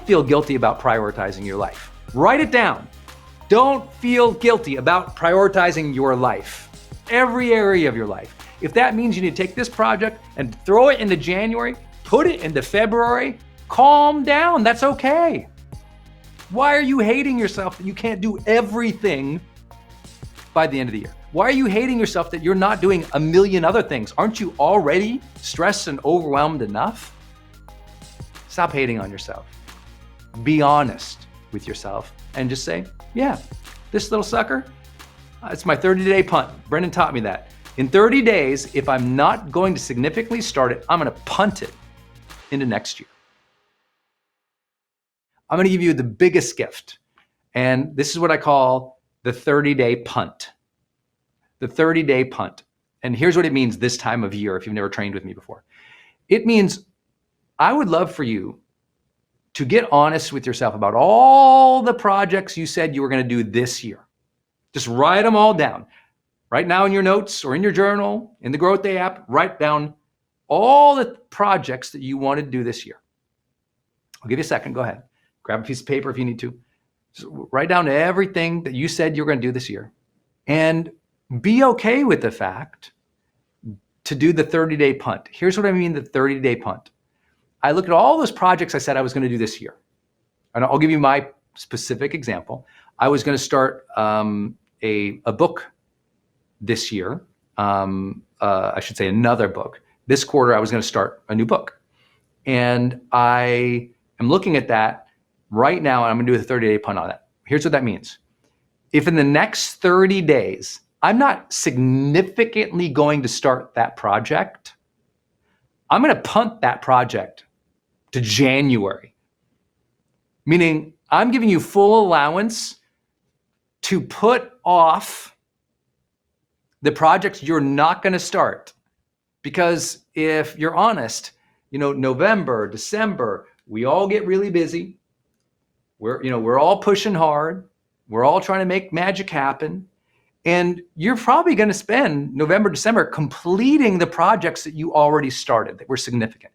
feel guilty about prioritizing your life. Write it down. Don't feel guilty about prioritizing your life, every area of your life. If that means you need to take this project and throw it into January, put it into February, calm down, that's okay. Why are you hating yourself that you can't do everything by the end of the year? Why are you hating yourself that you're not doing a million other things? Aren't you already stressed and overwhelmed enough? Stop hating on yourself. Be honest with yourself and just say, yeah, this little sucker, it's my 30-day punt. Brendon taught me that. In 30 days, if I'm not going to significantly start it, I'm gonna punt it into next year. I'm gonna give you the biggest gift. And this is what I call the 30-day punt. The 30-day punt. And here's what it means this time of year if you've never trained with me before. It means I would love for you to get honest with yourself about all the projects you said you were gonna do this year. Just write them all down. Right now in your notes or in your journal, in the Growth Day app, write down all the projects that you want to do this year. I'll give you a second, go ahead. Grab a piece of paper if you need to. Just write down everything that you said you were gonna do this year. And be okay with the fact to do the 30-day punt. Here's what I mean, the 30-day punt. I look at all those projects I said I was gonna do this year. And I'll give you my specific example. I was gonna start a book this year. I should say another book. This quarter, I was gonna start a new book. And I am looking at that right now, and I'm gonna do a 30-day punt on that. Here's what that means. If in the next 30 days, I'm not significantly going to start that project, I'm gonna punt that project to January. Meaning, I'm giving you full allowance to put off the projects you're not gonna start. Because if you're honest, November, December, we all get really busy. We're all pushing hard. We're all trying to make magic happen. And you're probably gonna spend November, December completing the projects that you already started that were significant.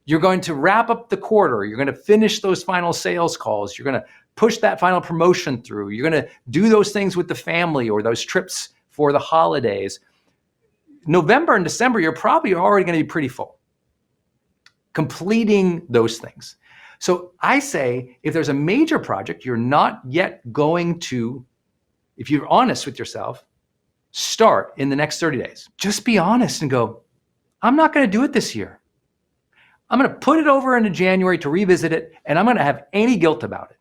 You're going to wrap up the quarter. You're gonna finish those final sales calls. You're gonna push that final promotion through. You're gonna do those things with the family or those trips for the holidays. November and December, you're probably already gonna be pretty full, completing those things. So I say, if there's a major project you're not yet going to, if you're honest with yourself, start in the next 30 days. Just be honest and go, I'm not gonna do it this year. I'm gonna put it over into January to revisit it, and I'm gonna have any guilt about it.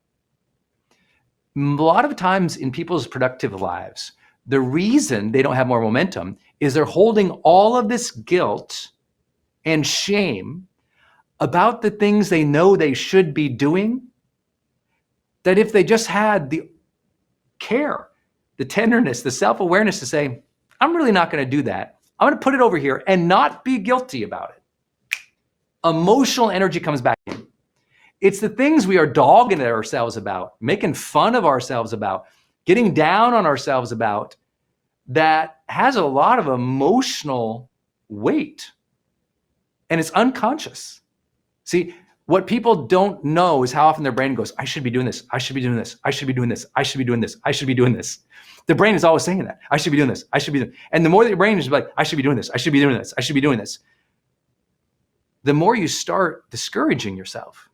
A lot of times in people's productive lives, the reason they don't have more momentum is they're holding all of this guilt and shame about the things they know they should be doing, that if they just had the care, the tenderness, the self-awareness to say, I'm really not gonna do that. I'm gonna put it over here and not be guilty about it. Emotional energy comes back in. It's the things we are dogging at ourselves about, making fun of ourselves about, getting down on ourselves about, that has a lot of emotional weight. And it's unconscious. See, what people don't know is how often their brain goes, I should be doing this, I should be doing this, I should be doing this, I should be doing this, I should be doing this. The brain is always saying that, I should be doing this, I should be doing this. And the more that your brain is like, I should be doing this, I should be doing this, I should be doing this, the more you start discouraging yourself.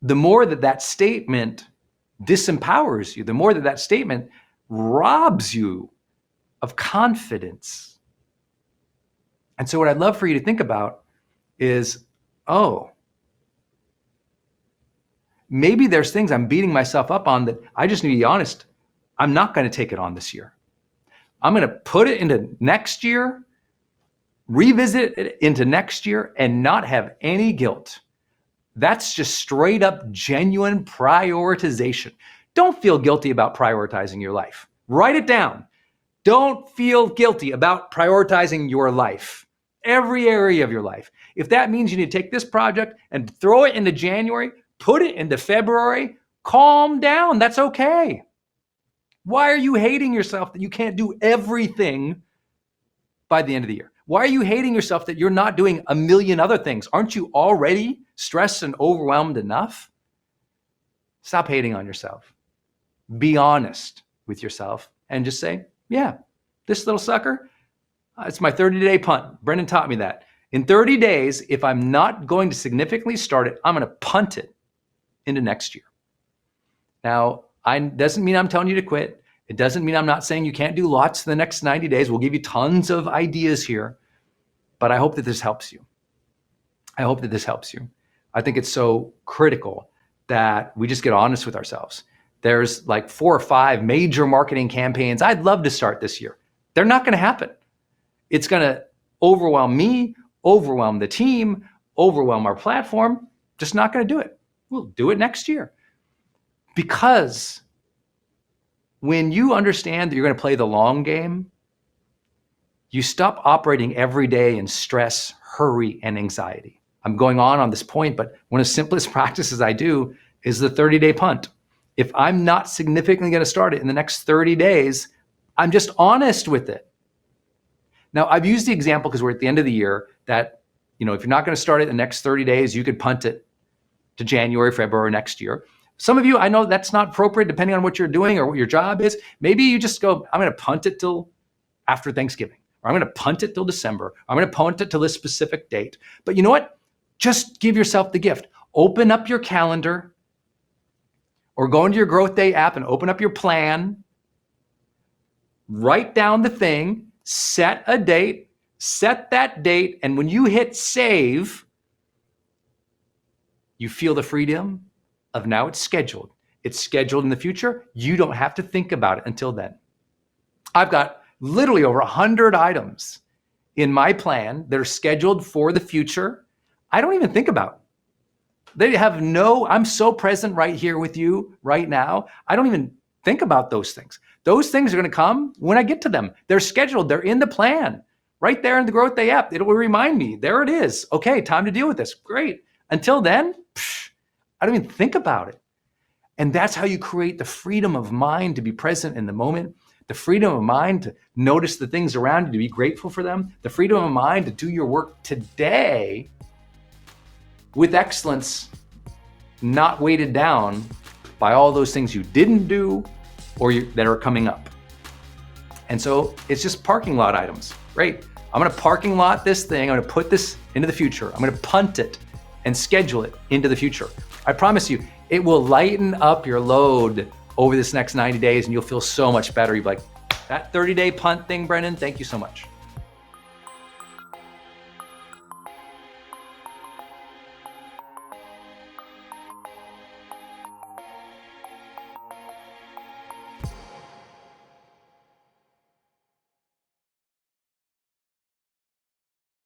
The more that statement disempowers you, the more that statement robs you of confidence. And so what I'd love for you to think about is, oh, maybe there's things I'm beating myself up on that I just need to be honest, I'm not going to take it on this year. I'm going to put it into next year, revisit it into next year, and not have any guilt. That's just straight up genuine prioritization. Don't feel guilty about prioritizing your life. Write it down. Don't feel guilty about prioritizing your life, every area of your life. If that means you need to take this project and throw it into January, put it into February, calm down, that's okay. Why are you hating yourself that you can't do everything by the end of the year? Why are you hating yourself that you're not doing a million other things? Aren't you already stressed and overwhelmed enough, stop hating on yourself. Be honest with yourself and just say, yeah, this little sucker, it's my 30-day punt. Brendon taught me that. In 30 days, if I'm not going to significantly start it, I'm going to punt it into next year. Now, doesn't mean I'm telling you to quit. It doesn't mean I'm not saying you can't do lots in the next 90 days. We'll give you tons of ideas here, but I hope that this helps you. I hope that this helps you. I think it's so critical that we just get honest with ourselves. There's like 4 or 5 major marketing campaigns I'd love to start this year. They're not going to happen. It's going to overwhelm me, overwhelm the team, overwhelm our platform. Just not going to do it. We'll do it next year. Because when you understand that you're going to play the long game, you stop operating every day in stress, hurry, and anxiety. I'm going on this point, but one of the simplest practices I do is the 30-day punt. If I'm not significantly going to start it in the next 30 days, I'm just honest with it. Now, I've used the example because we're at the end of the year that, if you're not going to start it in the next 30 days, you could punt it to January, February next year. Some of you, I know that's not appropriate depending on what you're doing or what your job is. Maybe you just go, I'm going to punt it till after Thanksgiving, or I'm going to punt it till December. Or I'm going to punt it till this specific date. But you know what? Just give yourself the gift. Open up your calendar or go into your Growth Day app and open up your plan. Write down the thing, set a date, set that date, and when you hit save, you feel the freedom of now it's scheduled. It's scheduled in the future. You don't have to think about it until then. I've got literally over 100 items in my plan that are scheduled for the future. I don't even think about. They have I'm so present right here with you right now. I don't even think about those things. Those things are going to come when I get to them. They're scheduled. They're in the plan right there in the Growth Day app. It will remind me. There it is. Okay, time to deal with this. Great. Until then, I don't even think about it. And that's how you create the freedom of mind to be present in the moment, the freedom of mind to notice the things around you, to be grateful for them, the freedom of mind to do your work today with excellence, not weighted down by all those things you didn't do or that are coming up. And so it's just parking lot items, right? I'm going to parking lot this thing. I'm going to put this into the future. I'm going to punt it and schedule it into the future. I promise you, it will lighten up your load over this next 90 days and you'll feel so much better. You'll be like, that 30-day punt thing, Brendon, thank you so much.